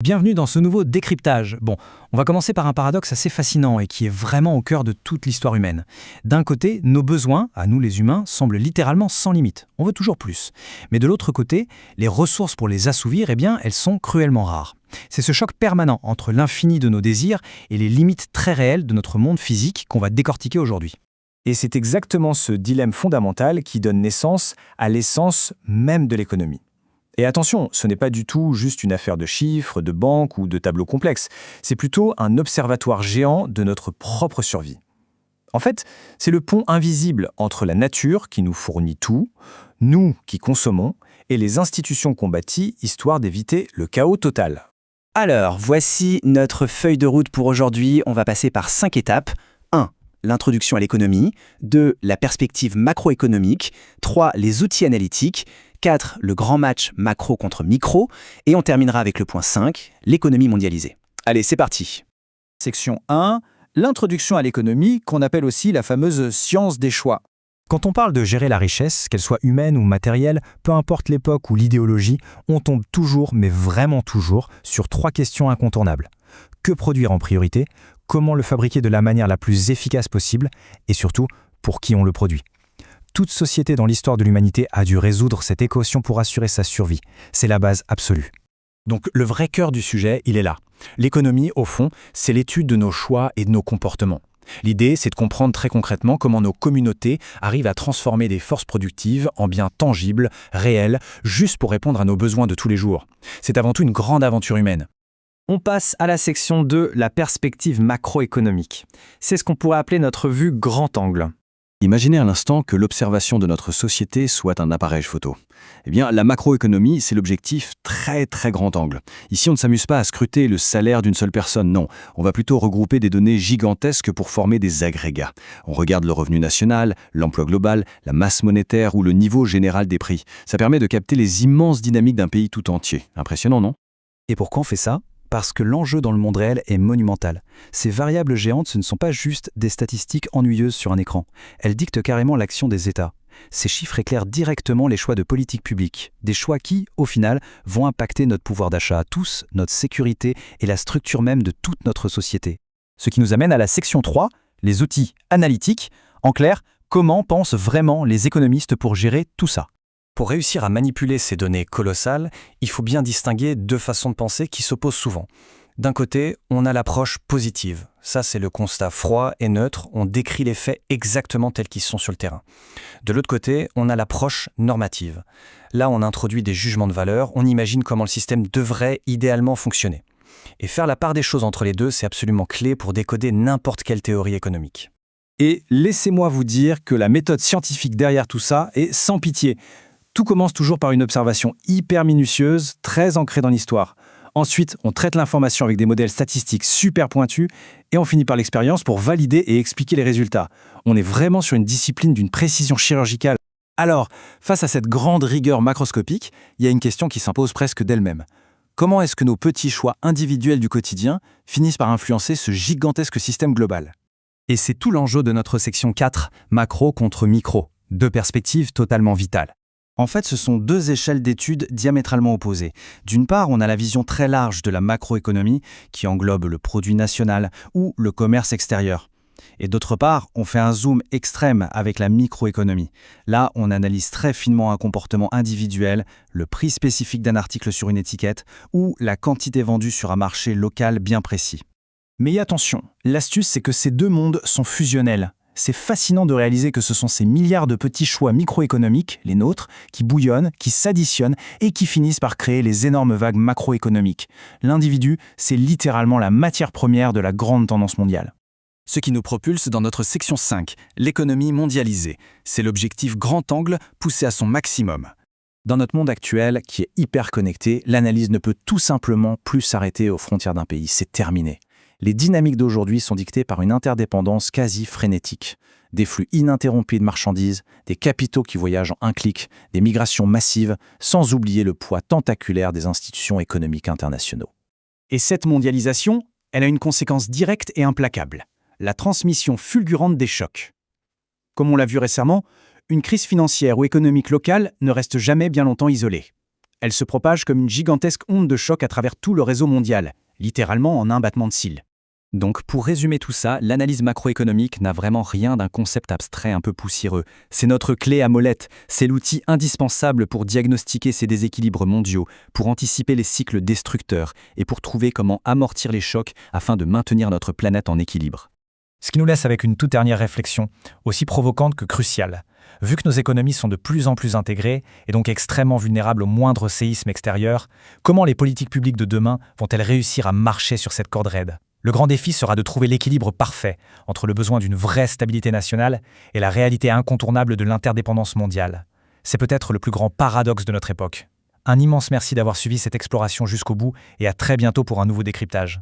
Bienvenue dans ce nouveau décryptage. Bon, on va commencer par un paradoxe assez fascinant et qui est vraiment au cœur de toute l'histoire humaine. D'un côté, nos besoins, à nous les humains, semblent littéralement sans limite. On veut toujours plus. Mais de l'autre côté, les ressources pour les assouvir, elles sont cruellement rares. C'est ce choc permanent entre l'infini de nos désirs et les limites très réelles de notre monde physique qu'on va décortiquer aujourd'hui. Et c'est exactement ce dilemme fondamental qui donne naissance à l'essence même de l'économie. Et attention, ce n'est pas du tout juste une affaire de chiffres, de banques ou de tableaux complexes. C'est plutôt un observatoire géant de notre propre survie. En fait, c'est le pont invisible entre la nature qui nous fournit tout, nous qui consommons, et les institutions qu'on bâtit histoire d'éviter le chaos total. Alors, voici notre feuille de route pour aujourd'hui. On va passer par 5 étapes. 1. L'introduction à l'économie. 2. La perspective macroéconomique. 3. Les outils analytiques. 4. Le grand match macro contre micro. Et on terminera avec le point 5, l'économie mondialisée. Allez, c'est parti. Section 1, l'introduction à l'économie, qu'on appelle aussi la fameuse science des choix. Quand on parle de gérer la richesse, qu'elle soit humaine ou matérielle, peu importe l'époque ou l'idéologie, on tombe toujours, mais vraiment toujours, sur 3 questions incontournables. Que produire en priorité ? Comment le fabriquer de la manière la plus efficace possible ? Et surtout, pour qui on le produit ? Toute société dans l'histoire de l'humanité a dû résoudre cette équation pour assurer sa survie. C'est la base absolue. Donc le vrai cœur du sujet, il est là. L'économie, au fond, c'est l'étude de nos choix et de nos comportements. L'idée, c'est de comprendre très concrètement comment nos communautés arrivent à transformer des forces productives en biens tangibles, réels, juste pour répondre à nos besoins de tous les jours. C'est avant tout une grande aventure humaine. On passe à la section 2, la perspective macroéconomique. C'est ce qu'on pourrait appeler notre vue grand angle. Imaginez à l'instant que l'observation de notre société soit un appareil photo. Eh bien, la macroéconomie, c'est l'objectif très grand angle. Ici, on ne s'amuse pas à scruter le salaire d'une seule personne, non. On va plutôt regrouper des données gigantesques pour former des agrégats. On regarde le revenu national, l'emploi global, la masse monétaire ou le niveau général des prix. Ça permet de capter les immenses dynamiques d'un pays tout entier. Impressionnant, non ? Et pourquoi on fait ça ? Parce que l'enjeu dans le monde réel est monumental. Ces variables géantes, ce ne sont pas juste des statistiques ennuyeuses sur un écran. Elles dictent carrément l'action des États. Ces chiffres éclairent directement les choix de politique publique. Des choix qui, au final, vont impacter notre pouvoir d'achat à tous, notre sécurité et la structure même de toute notre société. Ce qui nous amène à la section 3, les outils analytiques. En clair, comment pensent vraiment les économistes pour gérer tout ça ? Pour réussir à manipuler ces données colossales, il faut bien distinguer 2 façons de penser qui s'opposent souvent. D'un côté, on a l'approche positive. Ça, c'est le constat froid et neutre. On décrit les faits exactement tels qu'ils sont sur le terrain. De l'autre côté, on a l'approche normative. Là, on introduit des jugements de valeur. On imagine comment le système devrait idéalement fonctionner. Et faire la part des choses entre les deux, c'est absolument clé pour décoder n'importe quelle théorie économique. Et laissez-moi vous dire que la méthode scientifique derrière tout ça est sans pitié. Tout commence toujours par une observation hyper minutieuse, très ancrée dans l'histoire. Ensuite, on traite l'information avec des modèles statistiques super pointus et on finit par l'expérience pour valider et expliquer les résultats. On est vraiment sur une discipline d'une précision chirurgicale. Alors, face à cette grande rigueur macroscopique, il y a une question qui s'impose presque d'elle-même. Comment est-ce que nos petits choix individuels du quotidien finissent par influencer ce gigantesque système global ? Et c'est tout l'enjeu de notre section 4, macro contre micro. 2 perspectives totalement vitales. En fait, ce sont 2 échelles d'études diamétralement opposées. D'une part, on a la vision très large de la macroéconomie qui englobe le produit national ou le commerce extérieur. Et d'autre part, on fait un zoom extrême avec la microéconomie. Là, on analyse très finement un comportement individuel, le prix spécifique d'un article sur une étiquette ou la quantité vendue sur un marché local bien précis. Mais attention, l'astuce, c'est que ces 2 mondes sont fusionnels. C'est fascinant de réaliser que ce sont ces milliards de petits choix microéconomiques, les nôtres, qui bouillonnent, qui s'additionnent et qui finissent par créer les énormes vagues macroéconomiques. L'individu, c'est littéralement la matière première de la grande tendance mondiale. Ce qui nous propulse dans notre section 5, l'économie mondialisée. C'est l'objectif grand angle poussé à son maximum. Dans notre monde actuel, qui est hyper connecté, l'analyse ne peut tout simplement plus s'arrêter aux frontières d'un pays. C'est terminé. Les dynamiques d'aujourd'hui sont dictées par une interdépendance quasi frénétique. Des flux ininterrompus de marchandises, des capitaux qui voyagent en un clic, des migrations massives, sans oublier le poids tentaculaire des institutions économiques internationaux. Et cette mondialisation, elle a une conséquence directe et implacable. La transmission fulgurante des chocs. Comme on l'a vu récemment, une crise financière ou économique locale ne reste jamais bien longtemps isolée. Elle se propage comme une gigantesque onde de choc à travers tout le réseau mondial, littéralement en un battement de cils. Donc, pour résumer tout ça, l'analyse macroéconomique n'a vraiment rien d'un concept abstrait un peu poussiéreux. C'est notre clé à molette, c'est l'outil indispensable pour diagnostiquer ces déséquilibres mondiaux, pour anticiper les cycles destructeurs et pour trouver comment amortir les chocs afin de maintenir notre planète en équilibre. Ce qui nous laisse avec une toute dernière réflexion, aussi provocante que cruciale. Vu que nos économies sont de plus en plus intégrées et donc extrêmement vulnérables au moindre séisme extérieur, comment les politiques publiques de demain vont-elles réussir à marcher sur cette corde raide ? Le grand défi sera de trouver l'équilibre parfait entre le besoin d'une vraie stabilité nationale et la réalité incontournable de l'interdépendance mondiale. C'est peut-être le plus grand paradoxe de notre époque. Un immense merci d'avoir suivi cette exploration jusqu'au bout et à très bientôt pour un nouveau décryptage.